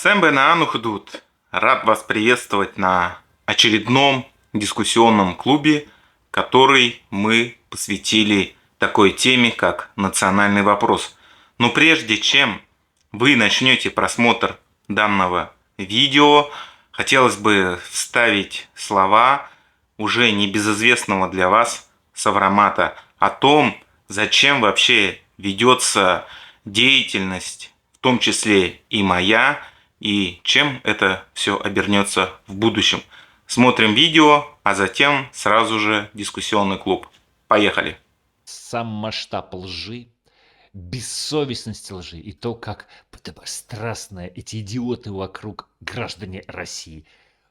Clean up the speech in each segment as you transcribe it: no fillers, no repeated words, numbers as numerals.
Сэмбэ Худут. Рад вас приветствовать на очередном дискуссионном клубе, который мы посвятили такой теме, как национальный вопрос. Но прежде чем вы начнете просмотр данного видео, хотелось бы вставить слова уже небезызвестного для вас Саврамата о том, зачем вообще ведется деятельность, в том числе и моя, и чем это все обернется в будущем. Смотрим видео, а затем сразу же дискуссионный клуб. Поехали! Сам масштаб лжи, бессовестность лжи и то, как подобострастно эти идиоты вокруг граждане России,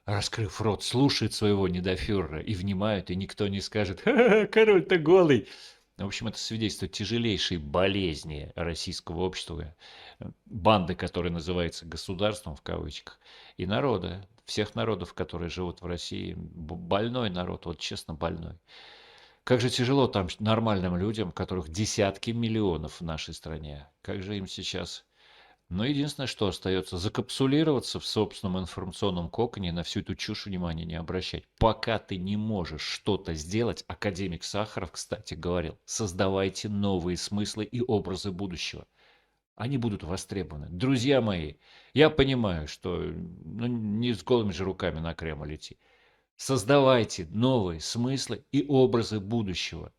раскрыв рот, слушают своего недофюрера и внимают, и никто не скажет «Ха-ха, король-то голый». В общем, это свидетельствует тяжелейшей болезни российского общества, банды, которая называется государством в кавычках, и народа, всех народов, которые живут в России. Больной народ, вот честно больной. Как же тяжело там нормальным людям, которых десятки миллионов в нашей стране. Как же им сейчас... Но единственное, что остается, закапсулироваться в собственном информационном коконе и на всю эту чушь внимания не обращать. Пока ты не можешь что-то сделать, академик Сахаров, кстати, говорил, создавайте новые смыслы и образы будущего. Они будут востребованы. Друзья мои, я понимаю, что не с голыми же руками на Кремль идти. Создавайте новые смыслы и образы будущего.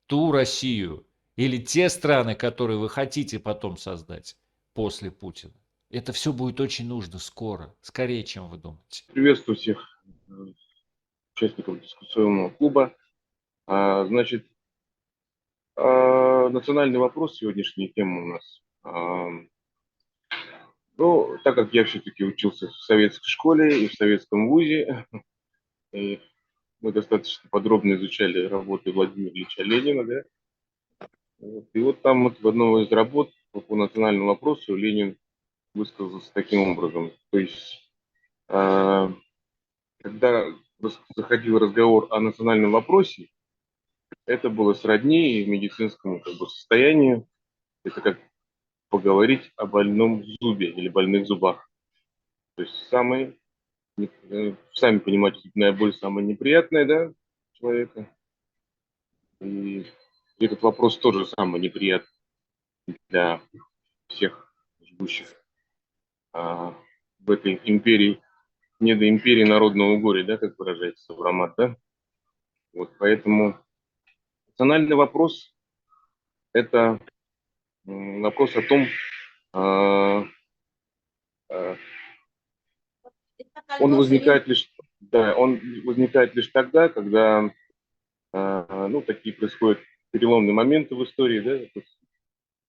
Ту Россию или те страны, которые вы хотите потом создать после Путина. Это все будет очень нужно скоро, скорее, чем вы думаете. Приветствую всех участников дискуссионного клуба. Значит, национальный вопрос, сегодняшняя тема у нас. Ну, так как я все-таки учился в советской школе и в советском вузе, и мы достаточно подробно изучали работы Владимира Ильича Ленина, да? И вот там вот в одной из работ по национальному вопросу Ленин высказался таким образом. То есть, когда заходил разговор о национальном вопросе, это было сродни медицинскому состоянию. Это как поговорить о больном зубе или больных зубах. То есть сами понимаете, зубная боль самая неприятная, да, человека. И этот вопрос тоже самый неприятный для всех живущих в этой империи, недоимперии народного горя, да, как выражается Саврамат, да. Вот поэтому национальный вопрос – это вопрос о том, он возникает лишь тогда, когда такие происходят переломные моменты в истории. Да?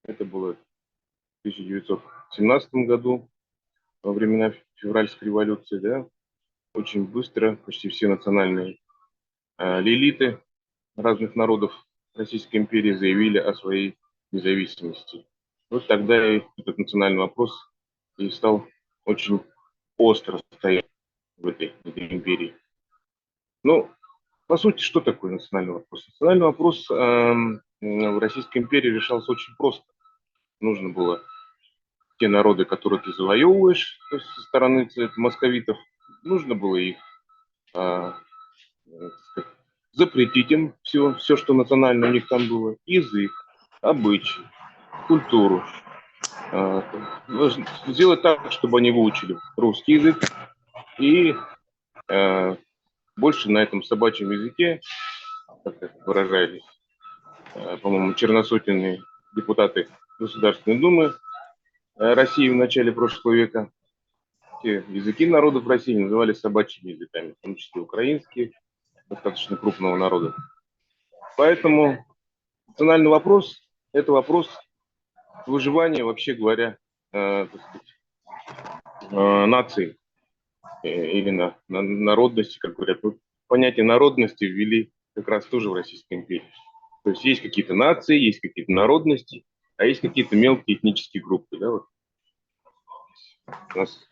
Это было в 1917 году, во времена февральской революции. Да? Очень быстро почти все национальные элиты разных народов Российской империи заявили о своей независимости. Вот тогда и этот национальный вопрос и стал очень остро стоять в этой империи. Ну, по сути, что такое национальный вопрос? Национальный вопрос в Российской империи решался очень просто. Нужно было те народы, которые ты завоевываешь, то есть со стороны московитов, нужно было их запретить им все, что национально у них там было, язык, обычаи, культуру. Сделать так, чтобы они выучили русский язык и больше на этом собачьем языке, как выражались, по-моему, черносотенные депутаты Государственной Думы России в начале прошлого века. Те языки народов России назывались собачьими языками, в том числе украинские, достаточно крупного народа. Поэтому национальный вопрос – это вопрос выживания, вообще говоря, нации или народности, как говорят. Вот понятие народности ввели как раз тоже в Российской империи. То есть есть какие-то нации, есть какие-то народности, а есть какие-то мелкие этнические группы. Да, вот.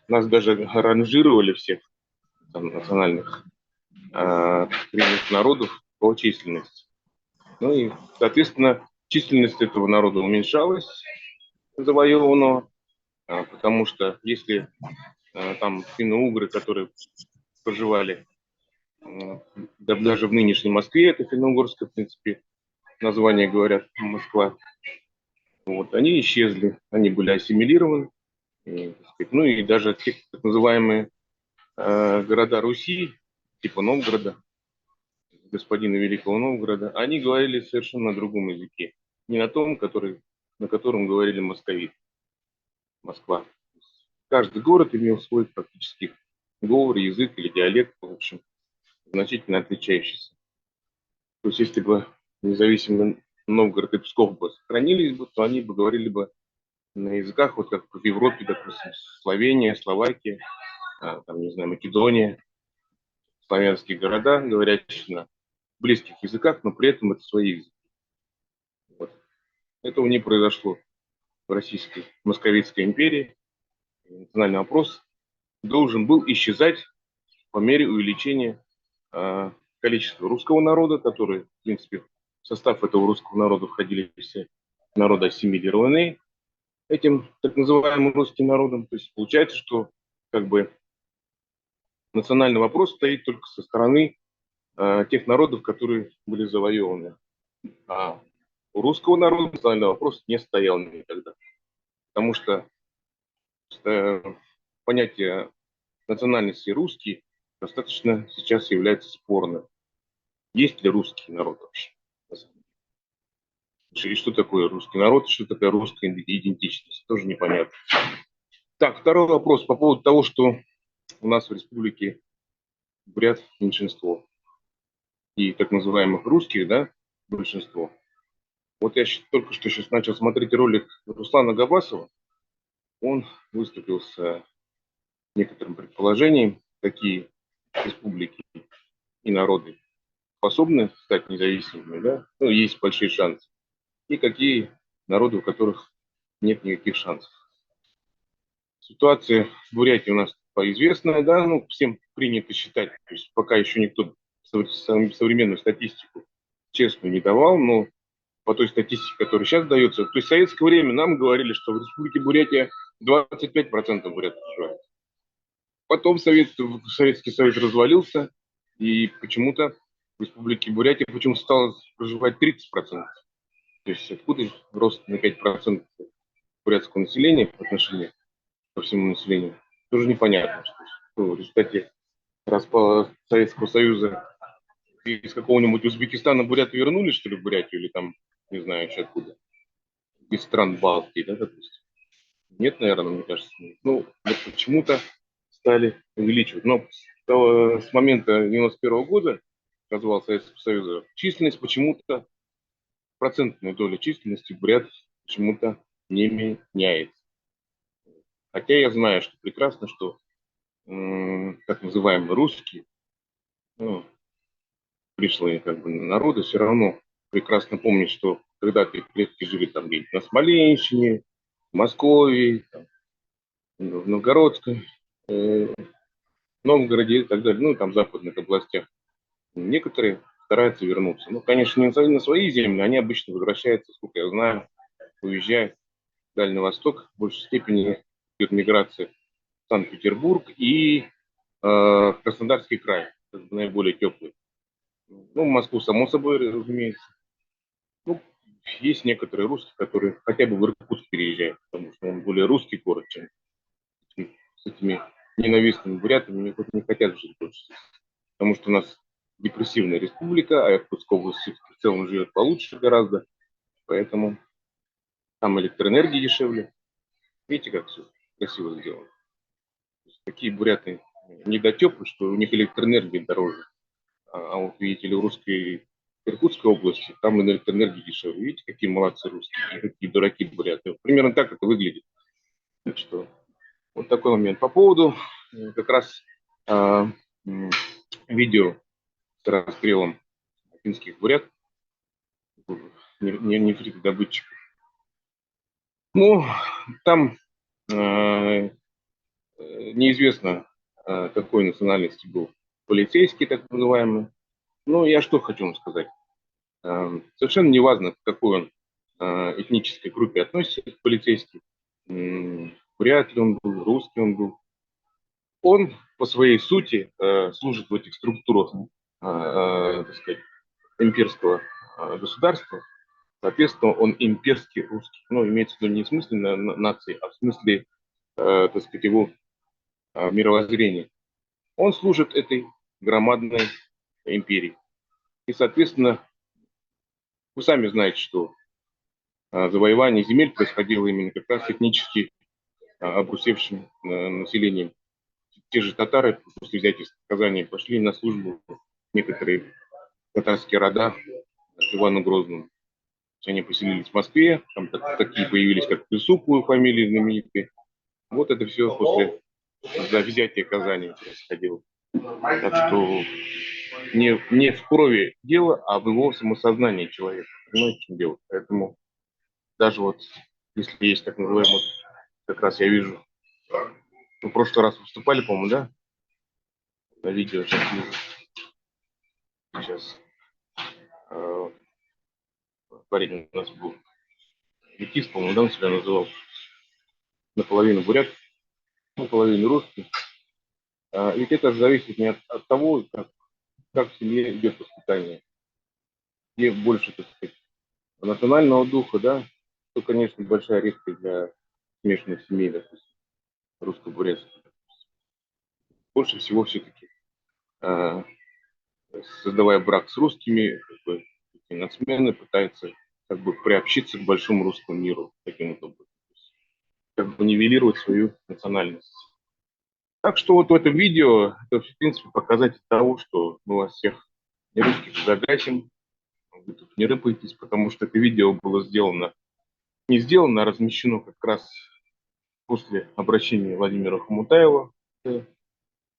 Нас даже ранжировали всех там, национальных народов по численности. Ну и, соответственно, численность этого народа уменьшалась, завоеванного, Потому что если там финно-угры, которые проживали да, даже в нынешней Москве, это финно-угорское, в принципе, название говорят Москва, вот, они исчезли, они были ассимилированы, так сказать, ну и даже те так называемые города Руси, типа Новгорода, господина Великого Новгорода, они говорили совершенно на другом языке, не на том, на котором говорили московиты, Москва. Каждый город имел свой практически говор, язык или диалект, в общем, значительно отличающийся. То есть, если бы независимый Новгород и Псков бы сохранились бы, то они бы говорили бы на языках, вот как в Европе, допустим, Словения, Словакия, там, не знаю, Македония, славянские города, говорящие на близких языках, но при этом это свои языки. Вот. Этого не произошло в Российской Московицкой империи. Национальный вопрос должен был исчезать по мере увеличения количества русского народа, который, в принципе, в состав этого русского народа входили все народы ассимилированные этим так называемым русским народом. То есть получается, что как бы национальный вопрос стоит только со стороны тех народов, которые были завоеваны. А у русского народа национальный вопрос не стоял никогда. Потому что э, понятие национальности русский достаточно сейчас является спорным. Есть ли русский народ вообще? И что такое русский народ, что такое русская идентичность, тоже непонятно. Так, второй вопрос по поводу того, что у нас в республике бурят меньшинство и так называемых русских, да, большинство. Вот я только что сейчас начал смотреть ролик Руслана Габасова. Он выступил с некоторым предположением, какие республики и народы способны стать независимыми, да, ну, есть большие шансы, и какие народы, у которых нет никаких шансов. Ситуация в Бурятии у нас известная, да, ну, всем принято считать, то есть пока еще никто современную статистику честную не давал, но по той статистике, которая сейчас дается, то есть в советское время нам говорили, что в Республике Бурятия 25% бурят проживает. Потом Советский Союз развалился, и почему-то в Республике Бурятия почему-то стало проживать 30%. То есть откуда рост на 5% бурятского населения по отношению ко всему населению, тоже непонятно. Что в результате распада Советского Союза из какого-нибудь Узбекистана буряты вернулись, что ли, в Бурятию, или там, не знаю, еще откуда, из стран Балтии, да, допустим. Нет, наверное, мне кажется. Ну, вот почему-то стали увеличивать. Но с момента 91 года, развала Советского Союза, численность почему-то, процентная доля численности бурят почему-то не меняется. Хотя я знаю, что прекрасно, что так называемые русские, ну, пришлые как бы народы, все равно прекрасно помнят, что когда-то их предки жили там где-нибудь на Смоленщине, в Москве, там, в Новгородской, Новгороде и так далее, ну, там, в западных областях. Некоторые стараются вернуться. Ну, конечно, не на свои земли, они обычно возвращаются, сколько я знаю, уезжают в Дальний Восток, в большей степени идет миграция в Санкт-Петербург и Краснодарский край, как бы наиболее теплый. Ну, в Москву, само собой, разумеется. Ну, есть некоторые русские, которые хотя бы в Иркутск переезжают, потому что он более русский город, чем с этими ненавистными бурятами не хотят жить больше. Потому что у нас депрессивная республика, а Иркутская область в целом живет получше гораздо, поэтому там электроэнергия дешевле. Видите, как все красиво сделано. Такие буряты недотепы, что у них электроэнергия дороже. А вот видите ли, в русской Иркутской области там электроэнергия дешевле. Видите, какие молодцы русские, какие дураки буряты. Примерно так это выглядит. Так что вот такой момент. По поводу как раз э, видео с расстрелом финских бурят, нефритодобытчиков. Ну, там неизвестно, какой национальности был полицейский, так называемый. Ну, я что хочу вам сказать. Совершенно не важно, к какой он этнической группе относится, полицейский. бурят ли он был, русский он был. Он по своей сути служит в этих структурах, так сказать, имперского государства. Соответственно, он имперский русский. Ну, имеется в виду не в смысле нации, а в смысле, так сказать, его мировоззрения. Он служит этой громадной империи. И, соответственно, вы сами знаете, что завоевание земель происходило именно как раз этнически обрусевшим населением. Те же татары после взятия Казани пошли на службу некоторые татарские рода к Ивану Грозному. Они поселились в Москве, там такие появились, как Присуповы, фамилии знаменитые. Вот это все после взятия Казани происходило. Так что не в крови дело, а в его самосознании человека. Понимаете, в чем дело? Поэтому даже вот, если есть так называемый, как раз я вижу, вы в прошлый раз выступали, по-моему, да? На видео сейчас вижу. Сейчас парень у нас был. Метис, по-моему, да, он себя называл. Наполовину бурят, наполовину русский. Ведь это зависит не от того, как в семье идет воспитание. Где больше, так сказать, национального духа, да, то, конечно, большая редкость для смешанных семей, допустим, русско-бурятских. Больше всего все-таки, создавая брак с русскими, как бы, эти нацмены пытаются как бы приобщиться к большому русскому миру таким вот образом. Как бы нивелировать свою национальность. Так что вот в этом видео это, в принципе, показатель того, что мы вас всех не русских загасим, вы тут не рыпаетесь, потому что это видео было не сделано, а размещено как раз после обращения Владимира Хомутаева к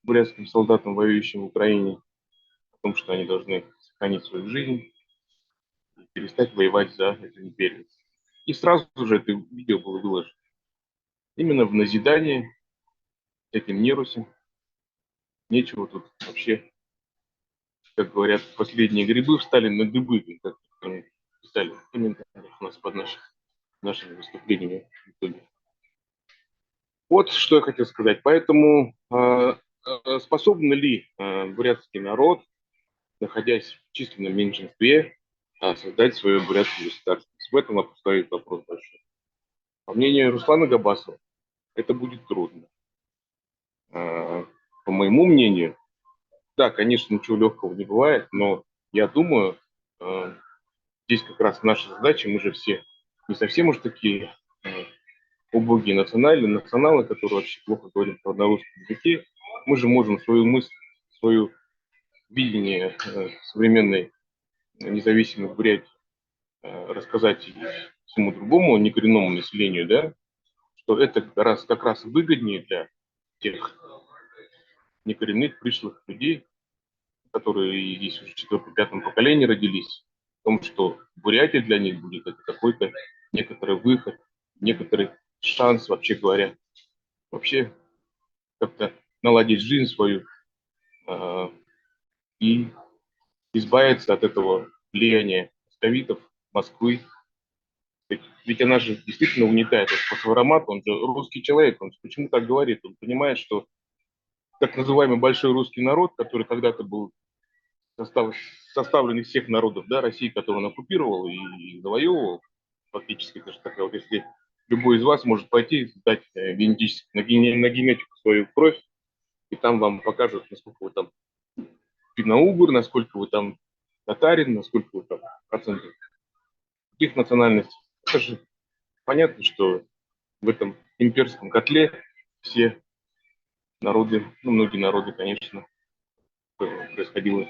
бурятским солдатам, воюющим в Украине, о том, что они должны сохранить свою жизнь и перестать воевать за эту империю. И сразу же это видео было выложено. Именно в назидание этим нерусям. Нечего тут вообще, как говорят, последние грибы встали на дыбы, как писали в комментариях у нас под нашими выступлениями в итоге. Вот что я хотел сказать. Поэтому способен ли бурятский народ, находясь в численном меньшинстве, создать свое бурятское государство? В этом стоит вопрос большой. По мнению Руслана Габасова, это будет трудно. По моему мнению, да, конечно, ничего легкого не бывает, но я думаю, здесь как раз наша задача, мы же все не совсем уж такие убогие националы, которые вообще плохо говорят на русском языке. Мы же можем свою мысль, свое видение современной независимой Бурятии рассказать всему другому некоренному населению, да, что это как раз выгоднее для тех некоренных пришлых людей, которые здесь уже в четвертом-пятом поколении родились, в том, что Бурятия для них будет это какой-то некоторый выход, некоторый шанс, вообще говоря, вообще как-то наладить жизнь свою и избавиться от этого влияния московитов, Москвы. Ведь она же действительно угнетает. Вот Фосфоромат, он же русский человек, он почему так говорит? Он понимает, что так называемый большой русский народ, который когда-то был составлен из всех народов, да, России, которую он оккупировал и завоевывал, фактически, это же такая вот, если любой из вас может пойти, сдать на генетику свою кровь, и там вам покажут, насколько вы там финно-угор, насколько вы там татарин, насколько вы там процентов каких национальностей. Это же понятно, что в этом имперском котле все народы, ну, многие народы, конечно, происходило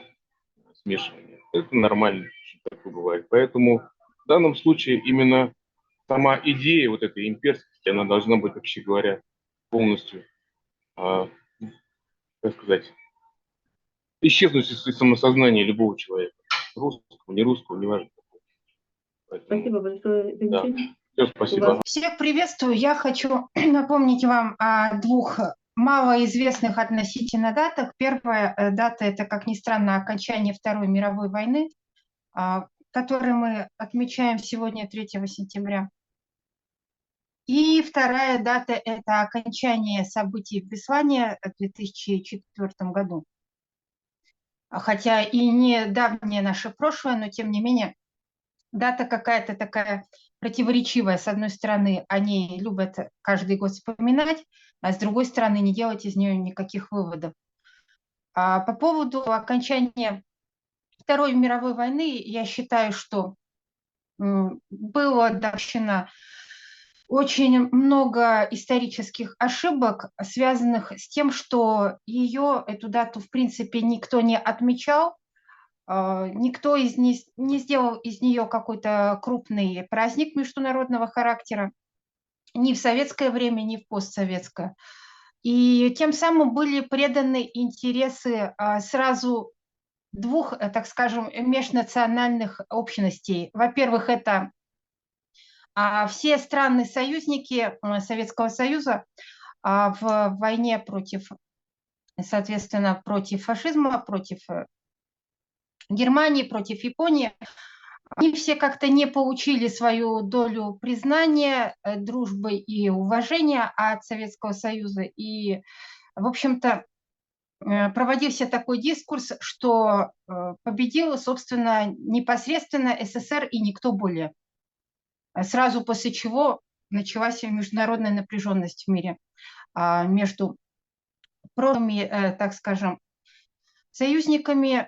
смешивание. Это нормально, что такое бывает. Поэтому в данном случае именно сама идея вот этой имперскости, она должна быть, вообще говоря, полностью, как сказать, исчезнуть из самосознания любого человека. Русского, не русского, неважно. Поэтому, Спасибо большое, замечание. Да. Все, спасибо. Всех приветствую. Я хочу напомнить вам о двух малоизвестных относительно датах. Первая дата – это, как ни странно, окончание Второй мировой войны, которую мы отмечаем сегодня, 3 сентября. И вторая дата – это окончание событий в Беслане в 2004 году. Хотя и не давнее наше прошлое, но тем не менее дата какая-то такая противоречивая. С одной стороны, они любят каждый год вспоминать, а с другой стороны, не делать из нее никаких выводов. А по поводу окончания Второй мировой войны, я считаю, что было допущено очень много исторических ошибок, связанных с тем, что эту дату, в принципе, никто не отмечал, никто не сделал из нее какой-то крупный праздник международного характера ни в советское время, ни в постсоветское. И тем самым были преданы интересы сразу двух, так скажем, межнациональных общностей. Во-первых, это все страны-союзники Советского Союза в войне соответственно, против фашизма, против Германии, против Японии, они все как-то не получили свою долю признания, дружбы и уважения от Советского Союза. И, в общем-то, проводился такой дискурс, что победил, собственно, непосредственно СССР и никто более. Сразу после чего началась международная напряженность в мире между прошлыми, так скажем, союзниками.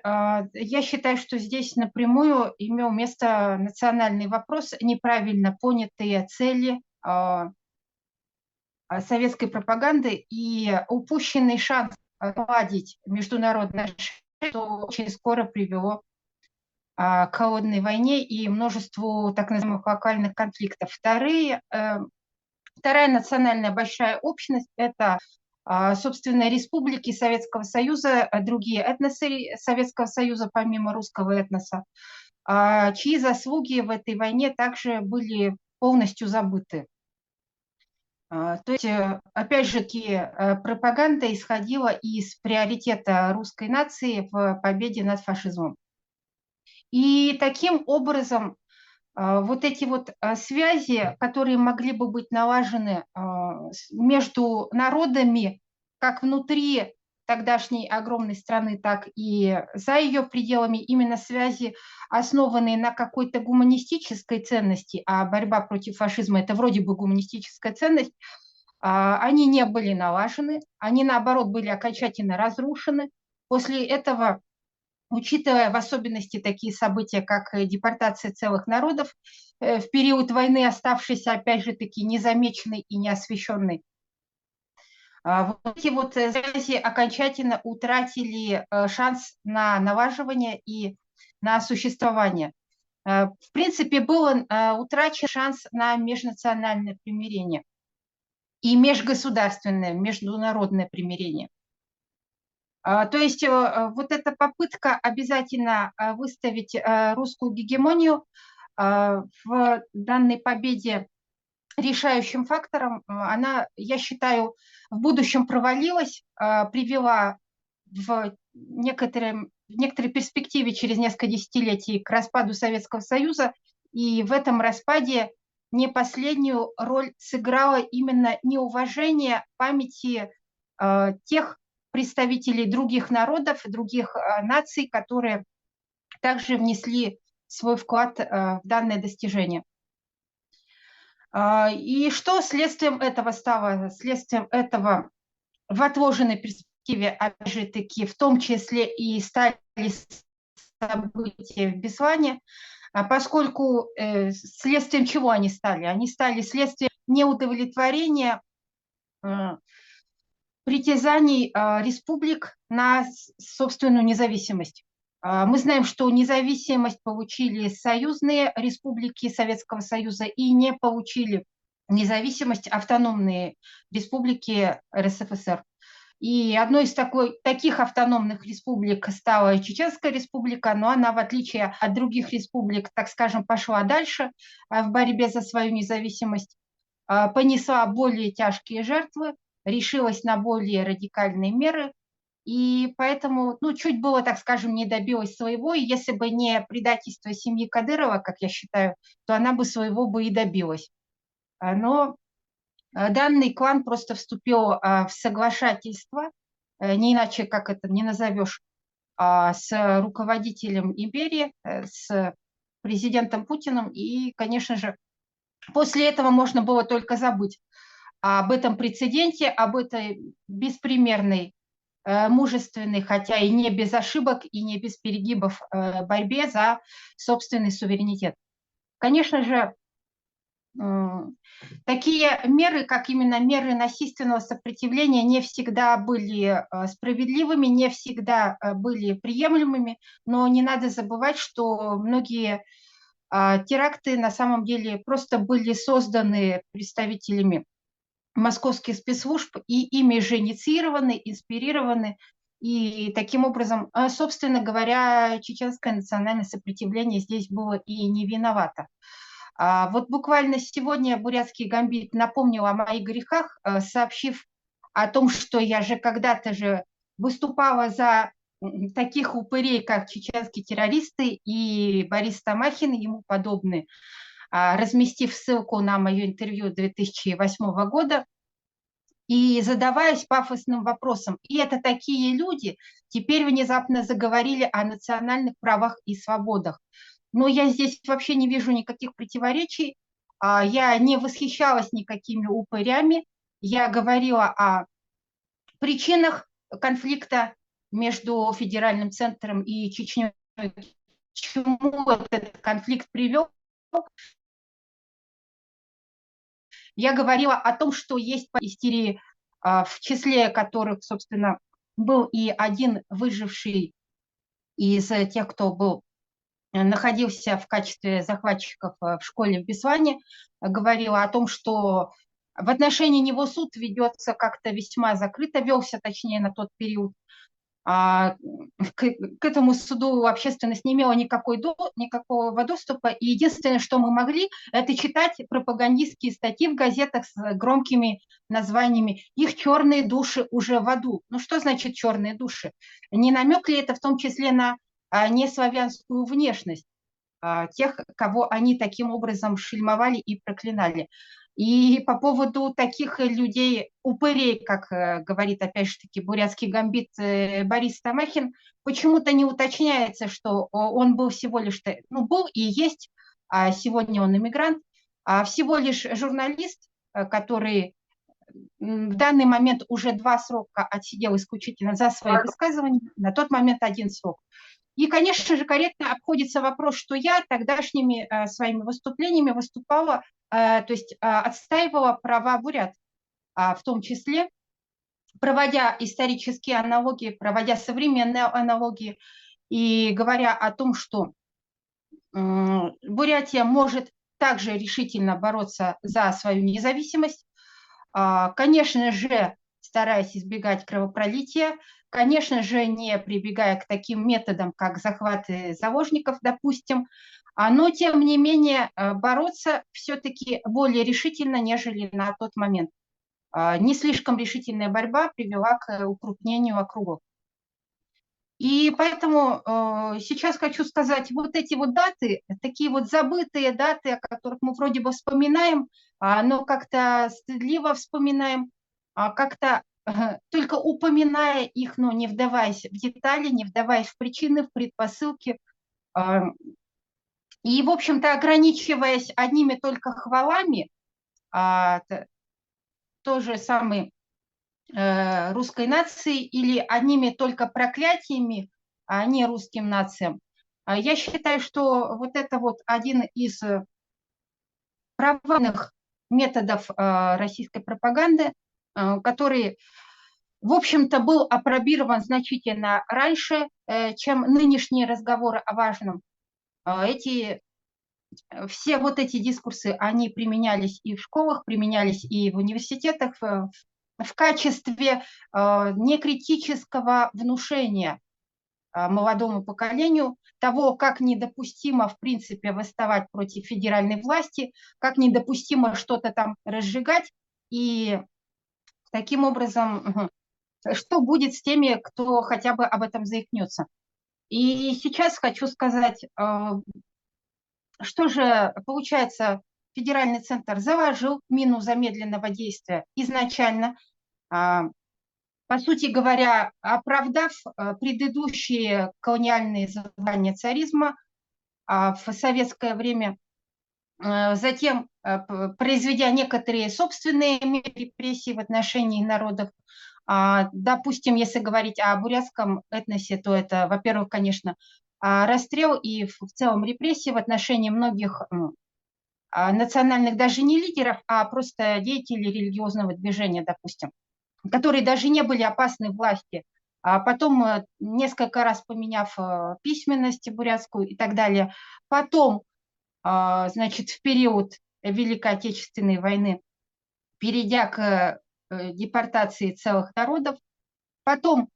Я считаю, что здесь напрямую имел место национальный вопрос, неправильно понятые цели советской пропаганды и упущенный шанс наладить международные отношения, что очень скоро привело к холодной войне и множеству так называемых локальных конфликтов. Вторая национальная большая общность – это, собственно, республики Советского Союза, другие этносы Советского Союза, помимо русского этноса, чьи заслуги в этой войне также были полностью забыты. То есть, опять же, пропаганда исходила из приоритета русской нации в победе над фашизмом. И таким образом вот эти вот связи, которые могли бы быть налажены между народами, как внутри тогдашней огромной страны, так и за ее пределами, именно связи, основанные на какой-то гуманистической ценности, а борьба против фашизма – это вроде бы гуманистическая ценность, они не были налажены, они, наоборот, были окончательно разрушены. После этого, учитывая в особенности такие события, как депортация целых народов, в период войны оставшейся, опять же таки, незамеченной и неосвещенной, вот эти вот связи окончательно утратили шанс на налаживание и на существование. В принципе, был утрачен шанс на межнациональное примирение и межгосударственное, международное примирение. То есть вот эта попытка обязательно выставить русскую гегемонию в данной победе решающим фактором, она, я считаю, в будущем провалилась, привела в некоторой перспективе через несколько десятилетий к распаду Советского Союза, и в этом распаде не последнюю роль сыграло именно неуважение памяти тех представителей других народов, других наций, которые также внесли свой вклад в данное достижение. И что следствием этого стало? Следствием этого в отложенной перспективе, опять же таки, в том числе и стали события в Беслане, поскольку следствием чего они стали? Они стали следствием неудовлетворения притязаний республик на собственную независимость. Мы знаем, что независимость получили союзные республики Советского Союза и не получили независимость автономные республики РСФСР. И одной из таких автономных республик стала Чеченская республика, но она, в отличие от других республик, так скажем, пошла дальше в борьбе за свою независимость, понесла более тяжкие жертвы, решилась на более радикальные меры, и поэтому, чуть было, так скажем, не добилась своего, и если бы не предательство семьи Кадырова, как я считаю, то она бы своего бы и добилась. Но Данный клан просто вступил в соглашательство, не иначе как это не назовешь, с руководителем империи, с президентом Путиным. И, конечно же, после этого можно было только забыть об этом прецеденте, об этой беспримерной, мужественной, хотя и не без ошибок, и не без перегибов борьбе за собственный суверенитет. Конечно же, такие меры, как именно меры насильственного сопротивления, не всегда были справедливыми, не всегда были приемлемыми, но не надо забывать, что многие теракты на самом деле просто были созданы представителями московских спецслужб и ими же инициированы, инспирированы. И таким образом, собственно говоря, чеченское национальное сопротивление здесь было и не виновато. Вот буквально сегодня бурятский гамбит напомнил о моих грехах, сообщив о том, что я же когда-то же выступала за таких упырей, как чеченские террористы и Борис Тамахин и ему подобные, разместив ссылку на мое интервью 2008 года и задаваясь пафосным вопросом. И это такие люди теперь внезапно заговорили о национальных правах и свободах. Но я здесь вообще не вижу никаких противоречий. Я не восхищалась никакими упырями. Я говорила о причинах конфликта между федеральным центром и Чечней. К чему этот конфликт привел? Я говорила о том, что есть истерии, в числе которых, собственно, был и один выживший из тех, кто был находился в качестве захватчиков в школе в Беслане, говорила о том, что в отношении него суд ведется как-то весьма закрыто, велся, точнее, на тот период. К этому суду общественность не имела никакого доступа, и единственное, что мы могли, это читать пропагандистские статьи в газетах с громкими названиями «Их черные души уже в аду». Ну что значит черные души? Не намек ли это в том числе на неславянскую внешность тех, кого они таким образом шельмовали и проклинали? И по поводу таких людей, упырей, как говорит опять же таки бурятский гамбит Борис Тамахин, почему-то не уточняется, что он был всего лишь, ну, был и есть, а сегодня он иммигрант, всего лишь журналист, который в данный момент уже 2 срока отсидел исключительно за свои высказывания, на тот момент 1 срок. И, конечно же, корректно обходится вопрос, что я тогдашними своими выступлениями выступала, то есть отстаивала права бурят, в том числе проводя исторические аналогии, проводя современные аналогии и говоря о том, что Бурятия может также решительно бороться за свою независимость, конечно же, стараясь избегать кровопролития, конечно же, не прибегая к таким методам, как захваты заложников, допустим, но, тем не менее, бороться все-таки более решительно, нежели на тот момент. Не слишком решительная борьба привела к укрупнению округов. И поэтому сейчас хочу сказать, вот эти вот даты, такие вот забытые даты, о которых мы вроде бы вспоминаем, но как-то стыдливо вспоминаем, как-то только упоминая их, но не вдаваясь в детали, не вдаваясь в причины, в предпосылки. И, в общем-то, ограничиваясь одними только хвалами, той же самой русской нации или одними только проклятиями, а не русским нациям. Я считаю, что вот это вот один из провальных методов российской пропаганды, который, в общем-то, был апробирован значительно раньше, чем нынешние разговоры о важном. Все вот эти дискурсы, они применялись и в школах, применялись и в университетах в качестве некритического внушения молодому поколению того, как недопустимо, в принципе, восставать против федеральной власти, как недопустимо что-то там разжигать, и таким образом, что будет с теми, кто хотя бы об этом заикнется. И сейчас хочу сказать, что же получается, федеральный центр заложил мину замедленного действия изначально, по сути говоря, оправдав предыдущие колониальные завоевания царизма в советское время, затем произведя некоторые собственные меры репрессий в отношении народов. Допустим, если говорить о бурятском этносе, то это, во-первых, конечно, расстрел и в целом репрессии в отношении многих национальных даже не лидеров, а просто деятелей религиозного движения, допустим, которые даже не были опасны власти, а потом, несколько раз поменяв письменность бурятскую и так далее, потом, значит, в период Великой Отечественной войны, перейдя к депортации целых народов, потом,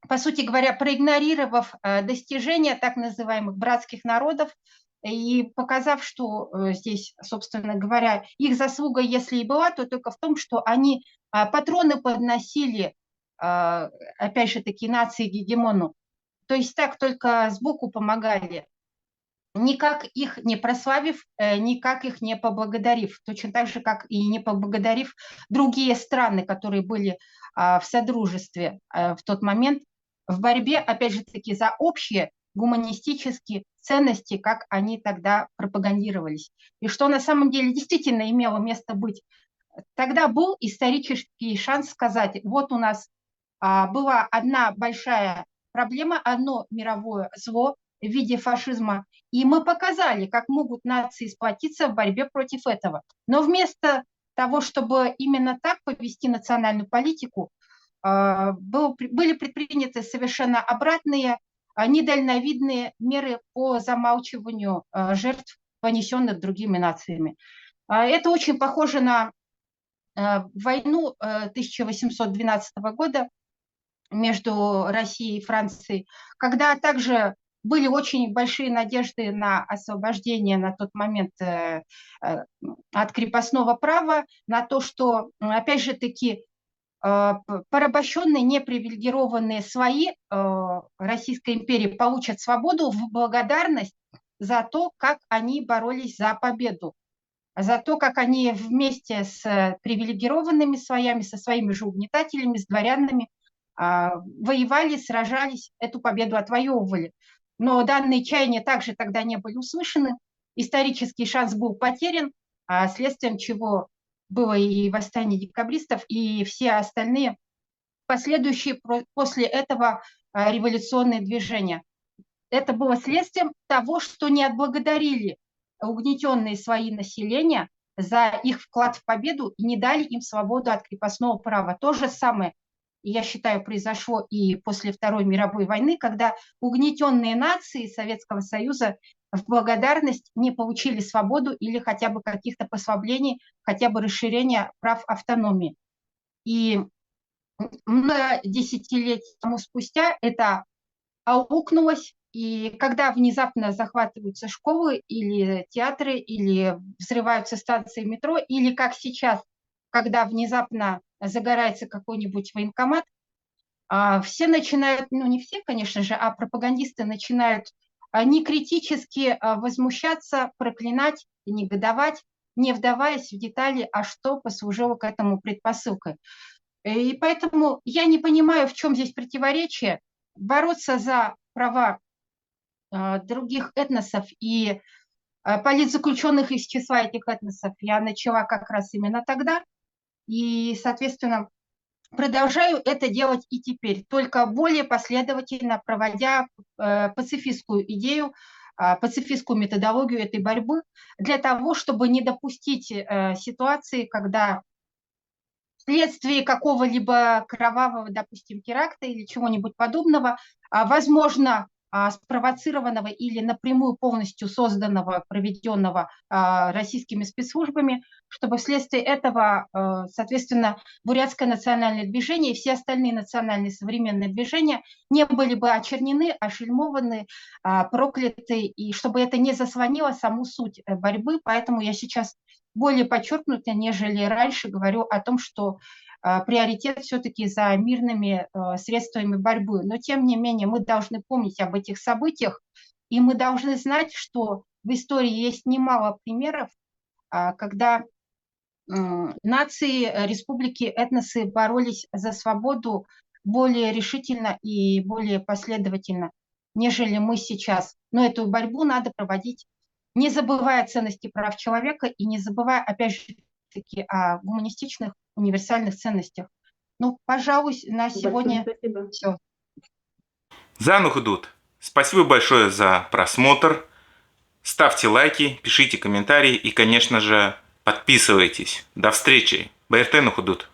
по сути говоря, проигнорировав достижения так называемых братских народов и показав, что здесь, собственно говоря, их заслуга, если и была, то только в том, что они патроны подносили, опять же таки, нации-гегемону, то есть так только сбоку помогали, никак их не прославив, никак их не поблагодарив, точно так же, как и не поблагодарив другие страны, которые были в содружестве в тот момент, в борьбе, опять же таки, за общие гуманистические ценности, как они тогда пропагандировались. И что на самом деле действительно имело место быть. Тогда был исторический шанс сказать, вот у нас была одна большая проблема, одно мировое зло в виде фашизма, и мы показали, как могут нации сплотиться в борьбе против этого. Но вместо того, чтобы именно так повести национальную политику, были предприняты совершенно обратные, недальновидные меры по замалчиванию жертв, понесенных другими нациями. Это очень похоже на войну 1812 года между Россией и Францией, когда также были очень большие надежды на освобождение на тот момент от крепостного права, на то, что, опять же таки, порабощенные, непривилегированные слои Российской империи получат свободу в благодарность за то, как они боролись за победу, за то, как они вместе с привилегированными слоями, со своими же угнетателями, с дворянами воевали, сражались, эту победу отвоевывали. Но данные чаяния также тогда не были услышаны, исторический шанс был потерян, следствием чего было и восстание декабристов, и все остальные последующие после этого революционные движения. Это было следствием того, что не отблагодарили угнетенные слои населения за их вклад в победу и не дали им свободу от крепостного права. То же самое, я считаю, произошло и после Второй мировой войны, когда угнетенные нации Советского Союза в благодарность не получили свободу или хотя бы каких-то послаблений, хотя бы расширения прав автономии. И много десятилетий тому спустя это аукнулось, и когда внезапно захватываются школы или театры, или взрываются станции метро, или как сейчас, когда внезапно загорается какой-нибудь военкомат, все начинают, ну не все, конечно же, а пропагандисты начинают не критически возмущаться, проклинать, негодовать, не вдаваясь в детали, а что послужило к этому предпосылкой. И поэтому я не понимаю, в чем здесь противоречие. Бороться за права других этносов и политзаключенных из числа этих этносов я начала как раз именно тогда. И, соответственно, продолжаю это делать и теперь, только более последовательно проводя пацифистскую идею, пацифистскую методологию этой борьбы для того, чтобы не допустить ситуации, когда вследствие какого-либо кровавого, допустим, теракта или чего-нибудь подобного, возможно, спровоцированного или напрямую полностью созданного, проведенного российскими спецслужбами, чтобы вследствие этого, соответственно, бурятское национальное движение и все остальные национальные современные движения не были бы очернены, ошельмованы, прокляты, и чтобы это не заслонило саму суть борьбы. Поэтому я сейчас более подчеркнуто, нежели раньше, говорю о том, что приоритет все-таки за мирными средствами борьбы. Но, тем не менее, мы должны помнить об этих событиях, и мы должны знать, что в истории есть немало примеров когда нации, республики, этносы боролись за свободу более решительно и более последовательно, нежели мы сейчас. Но эту борьбу надо проводить, не забывая ценности прав человека и не забывая, опять же таки, о гуманистичных универсальных ценностях. Ну, пожалуй, на сегодня все. Зану Худут, спасибо большое за просмотр. Ставьте лайки, пишите комментарии и, конечно же, подписывайтесь. До встречи. Байыртен Худут.